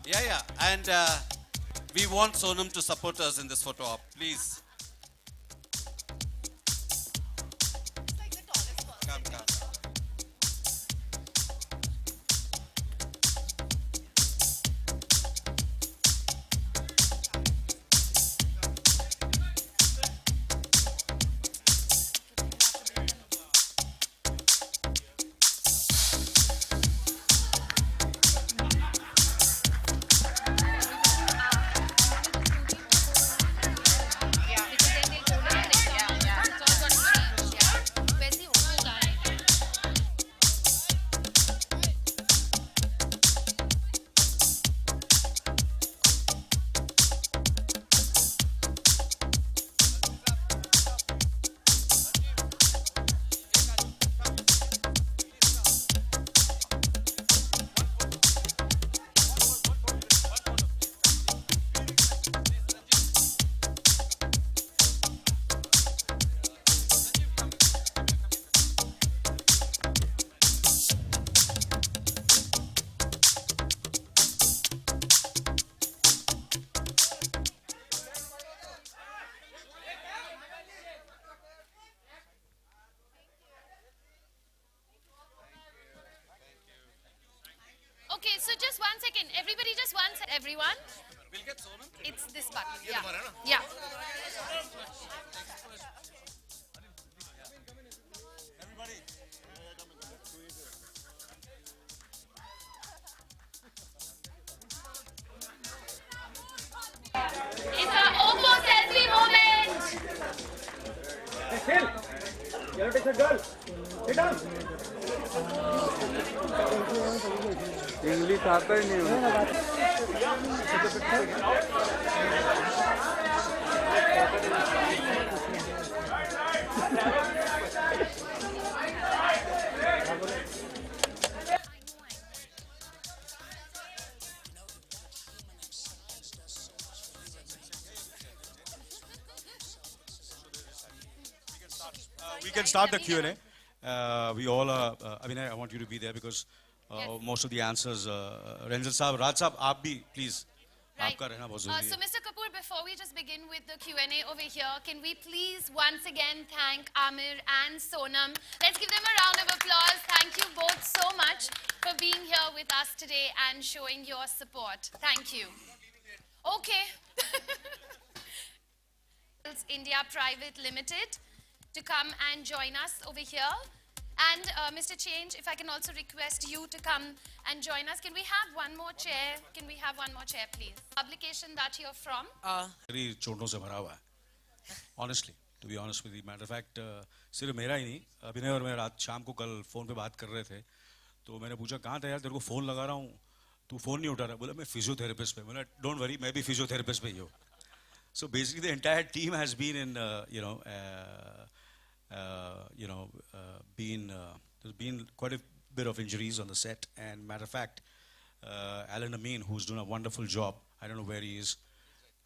Yeah. And we want Sonam to support us in this photo op. Please. Come. Okay, so just 1 second. Everybody, just 1 second. Everyone, We'll get Sonam. it's this button. Yeah. Yeah. It's a Oppo selfie moment. Chill. Yellow t-shirt girl. Sit down. English आता ही नहीं We can start the Q&A. We all are, Abhinay, I want you to be there because Yes. most of the answers, Renjil Saab, Raj Saab, aap bhi, please. Right. आपका रहना बहुत ज़रूरी So, है. Mr. Kapoor, before we just begin with the Q&A over here, can we please once again thank Aamir and Sonam? Let's give them a round of applause. Thank you both so much for being here with us today and showing your support. Thank you. Okay. India Private Limited to come and join us over here. And Mr. Change, if I can also request you to come and join us. Can we have one more chair? Can we have one more chair, please? Publication that you're from? मेरी चोटों से भरा हुआ है. Honestly, to be honest with you, matter of fact, सिर्फ मेरा ही नहीं, अभिनय और मैं रात शाम को कल फोन पे बात कर रहे थे, तो मैंने पूछा कहाँ था यार, तेरे को फोन लगा रहा हूँ, तू फोन नहीं उठा रहा, बोला मैं फिजियोथेरेपिस्ट पे, मैंने don't worry, मैं भी फिजियोथेरेपिस्ट पे ही हूँ. So basically, the entire team has been in, there's been quite a bit of injuries on the set. And matter of fact, Alan Amin, who's doing a wonderful job, I don't know where he is.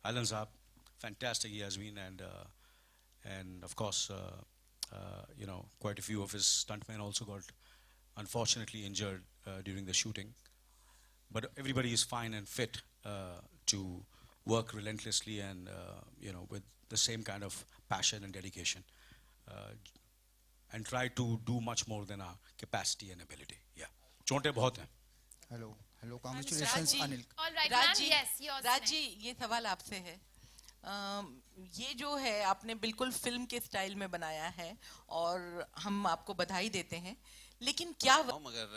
Alan's up, fantastic he has been, and of course, quite a few of his stuntmen also got unfortunately injured during the shooting. But everybody is fine and fit to work relentlessly and with the same kind of passion and dedication, and try to do much more than our capacity and ability. Yeah, चोटें बहुत हैं. Hello hello congratulations Anil. All right, राज ma'am. जी, Yes, yours. राज next. जी, ये सवाल आपसे है. ये जो है आपने बिल्कुल फिल्म के स्टाइल में बनाया है और हम आपको बधाई देते हैं, लेकिन क्या मगर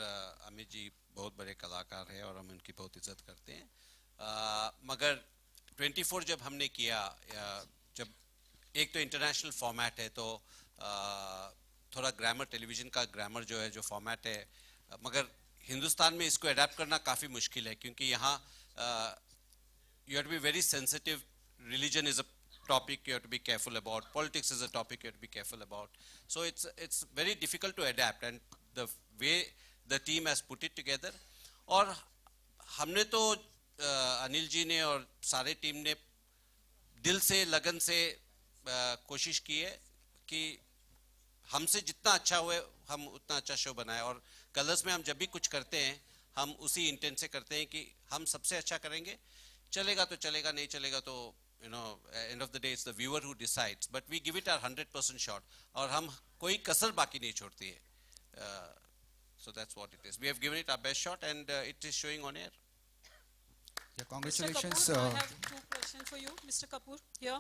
अमित जी बहुत बड़े कलाकार हैं और हम उनकी बहुत इज्जत करते हैं. मगर 24 जब हमने किया, जब एक तो इंटरनेशनल फॉर्मेट है, तो थोड़ा ग्रामर, टेलीविज़न का ग्रामर जो है, जो फॉर्मेट है, मगर हिंदुस्तान में इसको अडेप्ट करना काफ़ी मुश्किल है, क्योंकि यहाँ you have to be very sensitive. Religion is a topic you have to be careful about. Politics is a topic you have to be careful about. So it's very difficult to adapt, and the way the team has put it together. और हमने तो अनिल जी ने और सारे team ने दिल से, लगन से कोशिश की है कि हमसे जितना अच्छा हुए हम उतना अच्छा शो बनाए. और कलर्स में हम जब भी कुछ करते हैं, हम उसी इंटेंट से करते हैं कि हम सबसे अच्छा करेंगे, चलेगा तो चलेगा, नहीं चलेगा तो end of the day it's the viewer who decides, but we give it our 100% shot और हम कोई कसर बाकी नहीं छोड़ती है. So that's what it is. We have given it our best shot and it is showing on air. Yeah, Mr. congratulations. Kapoor, I have two questions for you, Mr. Kapoor. Here,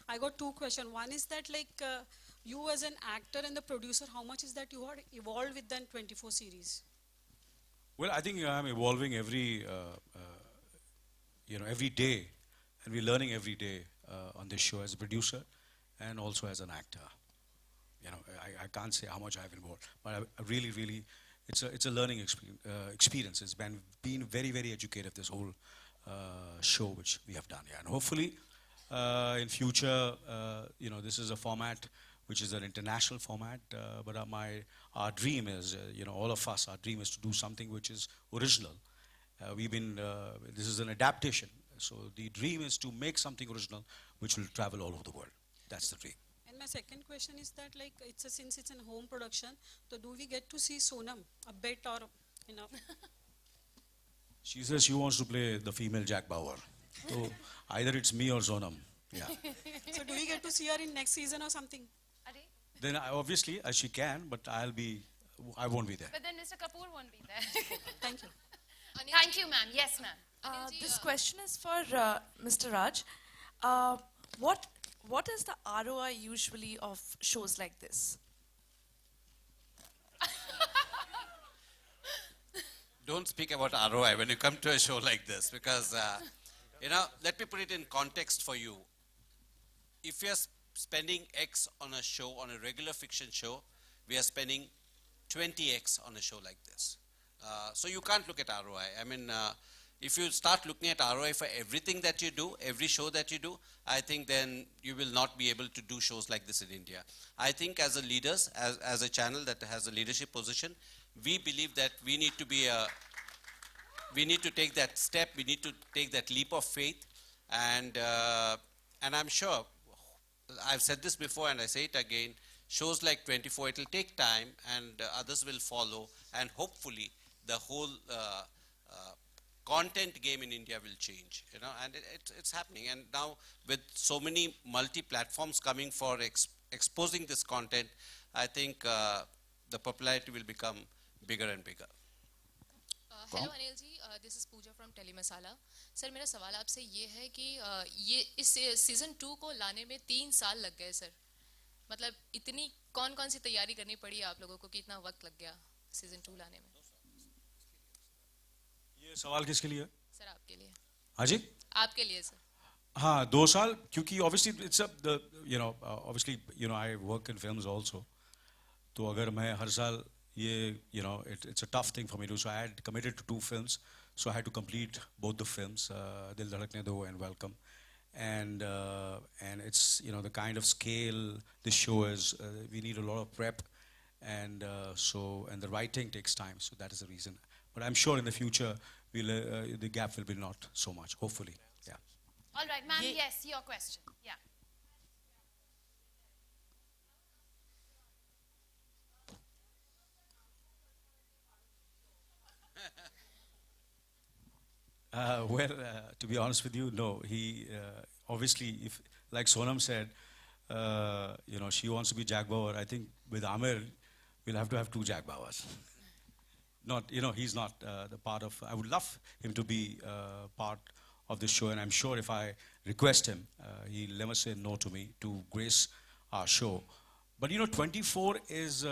I got two questions. One is that you as an actor and the producer, how much is that you are evolved with the 24 series? Well, I think I'm evolving every day, and we're learning every day on this show as a producer and also as an actor. I can't say how much I've involved, but I really, it's a learning experience. It's been very, very educative, this whole show which we have done. Yeah. And hopefully, in future, this is a format which is an international format, but our dream is, all of us, our dream is to do something which is original. This is an adaptation, so the dream is to make something original which will travel all over the world. That's the dream. And my second question is that since it's a home production, so do we get to see Sonam a bit or She says she wants to play the female Jack Bauer. So either it's me or Sonam. Yeah. So do we get to see her in next season or something? Then obviously she can, but I won't be there. But then Mr. Kapoor won't be there. Thank you. Thank you, ma'am. Yes, ma'am. This question is for Mr. Raj. What is the ROI usually of shows like this? Don't speak about ROI when you come to a show like this, because let me put it in context for you. If you're spending X on a show, on a regular fiction show, we are spending 20X on a show like this. So you can't look at ROI. I mean, if you start looking at ROI for everything that you do, every show that you do, I think then you will not be able to do shows like this in India. I think as a leaders, as a channel that has a leadership position, we believe that we need to take that step, we need to take that leap of faith, and I'm sure, I've said this before and I say it again, shows like 24, it will take time and others will follow, and hopefully the whole content game in India will change, and it's happening. And now with so many multi-platforms coming for exposing this content, I think the popularity will become bigger and bigger. Hello Anil ji, this is Pooja from tele masala. Sir, मेरा सवाल आपसे ये है कि ये इस season 2 को लाने में 3 साल लग गए सर. मतलब इतनी कौन सी तैयारी करनी पड़ी आप लोगों को कि इतना वक्त लग गया सीज़न 2 लाने में? ये सवाल किसके लिए? सर आपके लिए. हाँ जी, आपके लिए सर. हाँ, 2 साल, क्योंकि obviously I work in films also. तो अगर मैं हर साल it's a tough thing for me to do. So I had committed to 2 films, so I had to complete both the films, Dil Dhadakne Do and Welcome. And it's the kind of scale this show is. We need a lot of prep, and the writing takes time. So that is the reason. But I'm sure in the future the gap will be not so much. Hopefully, yeah. All right, ma'am. Yes, your question. Yeah. To be honest with you, no. He obviously, if like Sonam said, she wants to be Jack Bauer. I think with Aamir, we'll have to have 2 Jack Bauers. Not, he's not the part of. I would love him to be part of this show, and I'm sure if I request him, he'll never say no to me to grace our show. But 24 is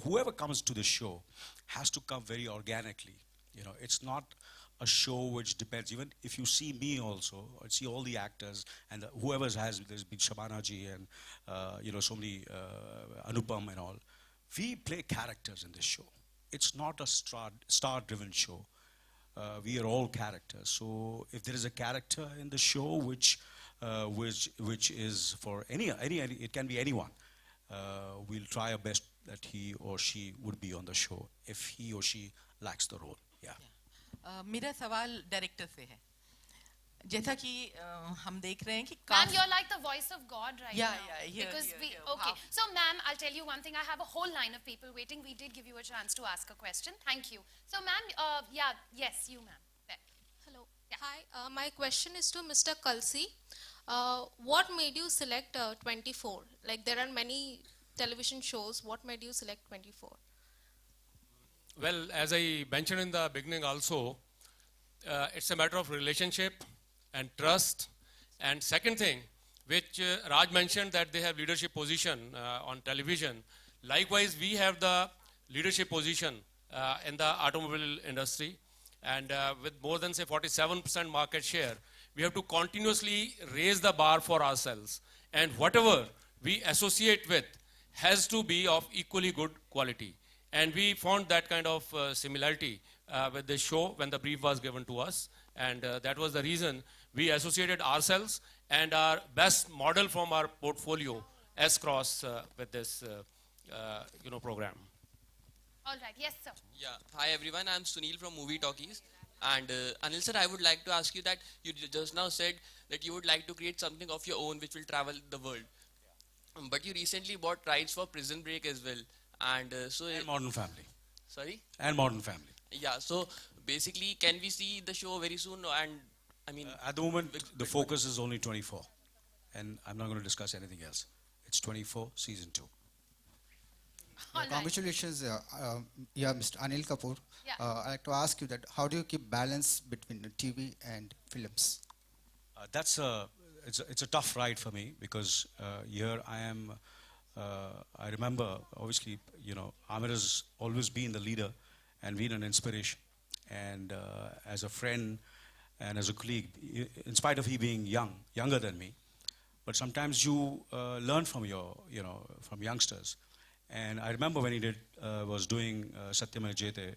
whoever comes to the show has to come very organically. It's not a show which depends. Even if you see me also, or see all the actors and whoever there's been Shabana ji and so many Anupam and all. We play characters in this show. It's not a star-driven show. We are all characters. So if there is a character in the show which is for any it can be anyone. We'll try our best that he or she would be on the show if he or she lacks the role. Yeah. मेरा सवाल director से है. जैसा कि हम देख रहे हैं कि Ma'am, you're like the voice of God right Yeah, now. yeah, here, Because here, we, here. okay. Wow. So, ma'am, I'll tell you one thing. I have a whole line of people waiting. We did give you a chance to ask a question. Thank you. So, ma'am, yes, you, ma'am. There. Hello. Yeah. Hi. My question is to Mr. Kalsi. What made you select 24? Like there are many television shows. What made you select 24? Well, as I mentioned in the beginning also, it's a matter of relationship and trust. And second thing, which Raj mentioned that they have leadership position on television. Likewise, we have the leadership position in the automobile industry. And with more than say 47% market share, we have to continuously raise the bar for ourselves. And whatever we associate with has to be of equally good quality. And we found that kind of similarity with this show when the brief was given to us. And that was the reason we associated ourselves and our best model from our portfolio S-Cross with this program. All right. Yes, sir. Yeah. Hi everyone. I'm Sunil from Movie Talkies. And Anil sir, I would like to ask you that you just now said that you would like to create something of your own which will travel the world. But you recently bought rights for Prison Break as well. And And Modern Family. Sorry? And Modern Family. Yeah. So basically, can we see the show very soon? And I mean, At the moment, the focus is only 24. And I'm not going to discuss anything else. It's 24, season 2. All right. Congratulations, Mr. Anil Kapoor. Yeah. I'd like to ask you that how do you keep balance between the TV and films? It's a tough ride for me because here I am. I remember, obviously, Aamir has always been the leader and been an inspiration. And as a friend and as a colleague, in spite of he being younger than me, but sometimes you learn from from youngsters. And I remember when he was doing Satyamay Jayate,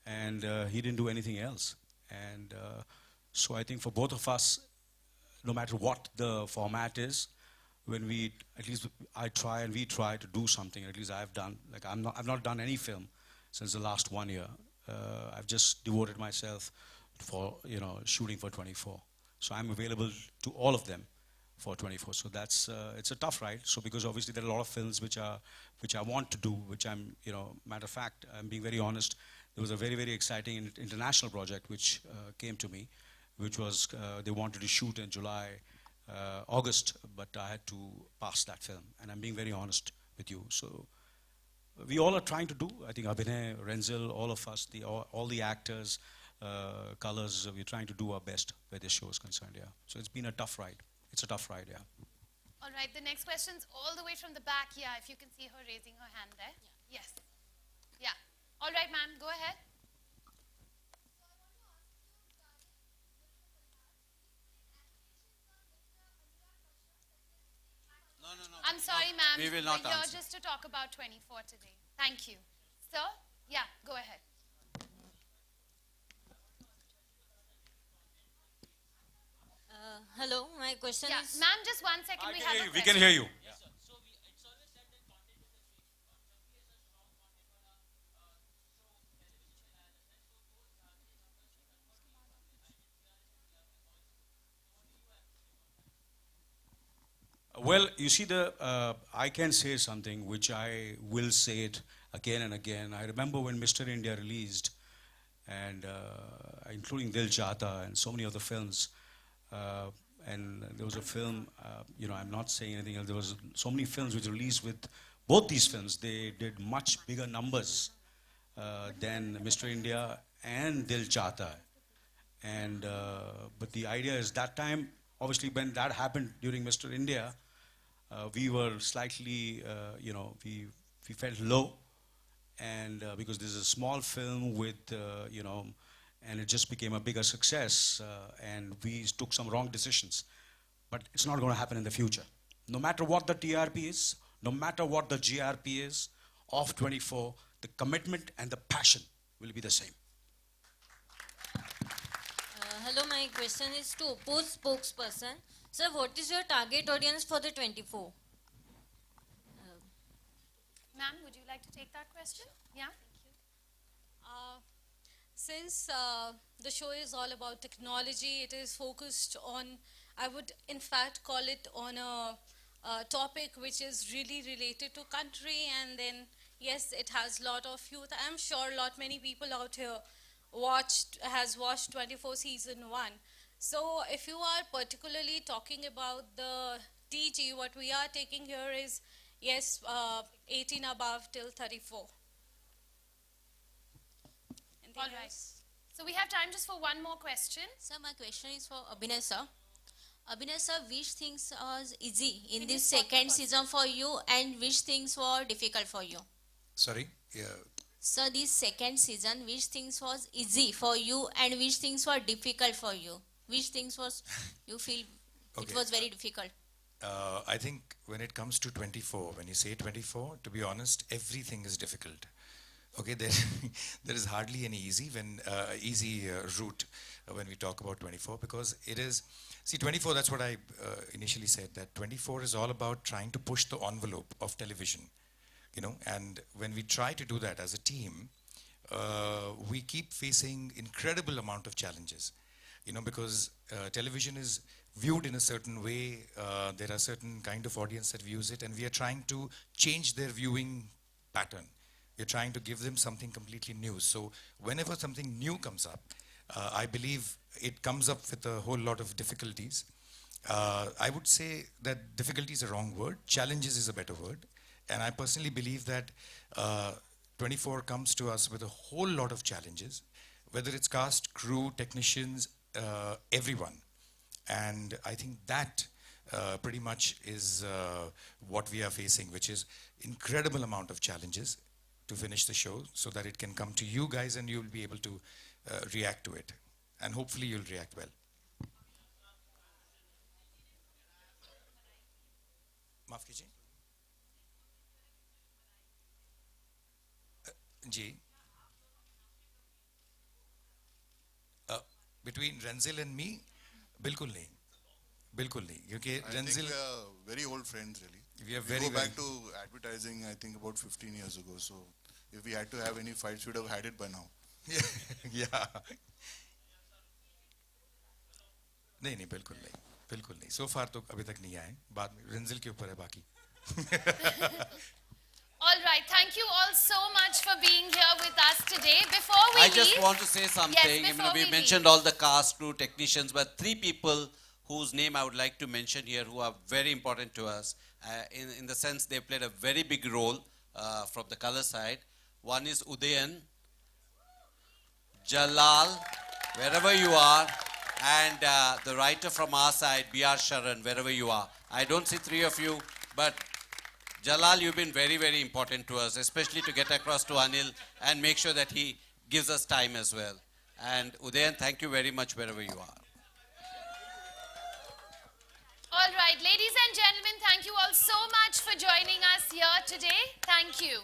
and he didn't do anything else. And so I think for both of us, no matter what the format is, when we try to do something. At least I've done. Like I've not done any film since the last 1 year. I've just devoted myself for shooting for 24. So I'm available to all of them for 24. So that's it's a tough ride. So because obviously there are a lot of films which I want to do, which I'm matter of fact, I'm being very honest. There was a very, very exciting international project which came to me, which was they wanted to shoot in July, August, but I had to pass that film. And I'm being very honest with you. So we all are trying to do. I think Abhinay, Renzel, all of us, all the actors, colors, we're trying to do our best where this show is concerned. Yeah. So it's been a tough ride. It's a tough ride. Yeah. All right. The next question's all the way from the back. Yeah, if you can see her raising her hand there. Yeah. Yes. Yeah. All right, ma'am. Go ahead. No. I'm sorry, ma'am. We will not We're here answer. just to talk about 24 today. Thank you. Sir? Yeah, go ahead. Hello, my question Yeah, is. ma'am, just 1 second. We have a We question. can hear you. Well, you see, I can say something which I will say it again and again. I remember when Mr. India released, and including Dil Chahta and so many other films, and there was a film, I'm not saying anything else. There was so many films which released with both these films. They did much bigger numbers than Mr. India and Dil Chahta. And but the idea is that time, obviously, when that happened during Mr. India, we were slightly, we felt low, and because this is a small film with, and it just became a bigger success, and we took some wrong decisions. But it's not going to happen in the future. No matter what the TRP is, no matter what the GRP is, of 24, the commitment and the passion will be the same. Hello, my question is to oppose spokesperson. Sir, what is your target audience for the 24? Ma'am, would you like to take that question? Yeah? since the show is all about technology, it is focused on, I would in fact call it on a topic which is really related to country, and then yes, it has lot of youth. I'm sure many people out here has watched 24 season 1. So if you are particularly talking about the TG, what we are taking here is yes, 18 above till 34. All right. So we have time just for one more question. Sir, my question is for Abhinay sir. Abhinay sir, which things was easy in this second season for you and which things were difficult for you? Sorry? Yeah. So this second season, which things was easy for you and which things were difficult for you? Which things was you feel it was very difficult? I think when it comes to 24, when you say 24, to be honest, everything is difficult. Okay, there is hardly any easy route when we talk about 24, because it is, see, 24, that's what I initially said, that 24 is all about trying to push the envelope of television, you know, and when we try to do that as a team, we keep facing incredible amount of challenges, you know, because television is viewed in a certain way, there are certain kind of audience that views it, and we are trying to change their viewing pattern. We're trying to give them something completely new. So whenever something new comes up, I believe it comes up with a whole lot of difficulties. I would say that difficulty is a wrong word. Challenges is a better word. And I personally believe that 24 comes to us with a whole lot of challenges, whether it's cast, crew, technicians, everyone. And I think that pretty much is what we are facing, which is incredible amount of challenges to finish the show so that it can come to you guys and you'll be able to react to it. And hopefully you'll react well. Maaf kijiye. Ji. Between Renzil and me, bilkul nahi. Bilkul nahi. Because Renzil, we are very old friends, really. We are go back to advertising, I think about 15 years ago. So if we had to have any fights, we would have had it by now. Yeah. नहीं बिल्कुल नहीं. So far तो अभी तक नहीं आए. बाद में Renzil के ऊपर है बाकी. All right, thank you all so much for being here with us today. Before we leave, I just want to say something. Yes, we mentioned all the cast, crew, technicians, but 3 people whose name I would like to mention here who are very important to us in the sense they played a very big role from the color side. One is Udayan, Jalal, wherever you are, and the writer from our side, B.R. Sharan, wherever you are. I don't see 3 of you, but Jalal, you've been very, very important to us, especially to get across to Anil and make sure that he gives us time as well. And Udayan, thank you very much wherever you are. all right, ladies and gentlemen, thank you all so much for joining us here today. Thank you.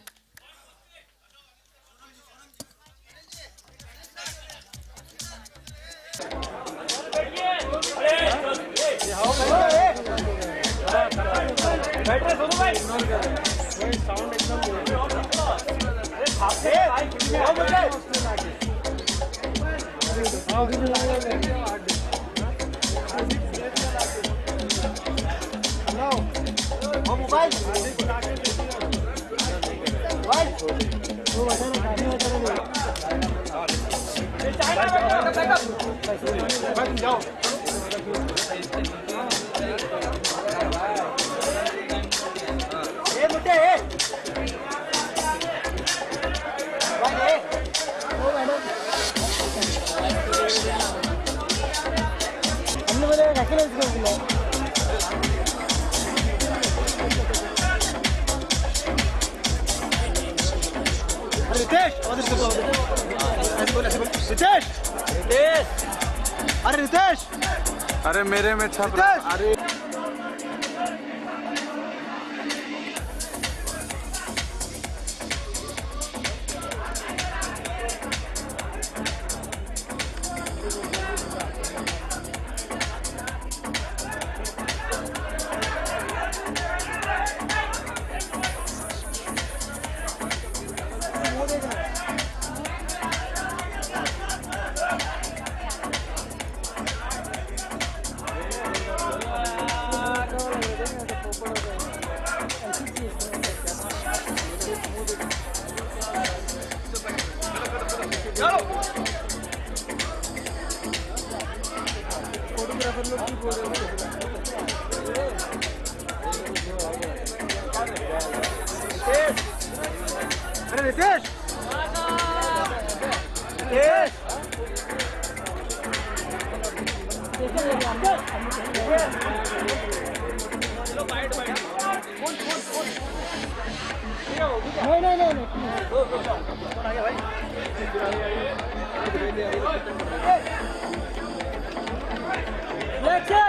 अरे मेरे में छप रहा अरे photographer लोग भी बोल रहे अरे रितेश नहीं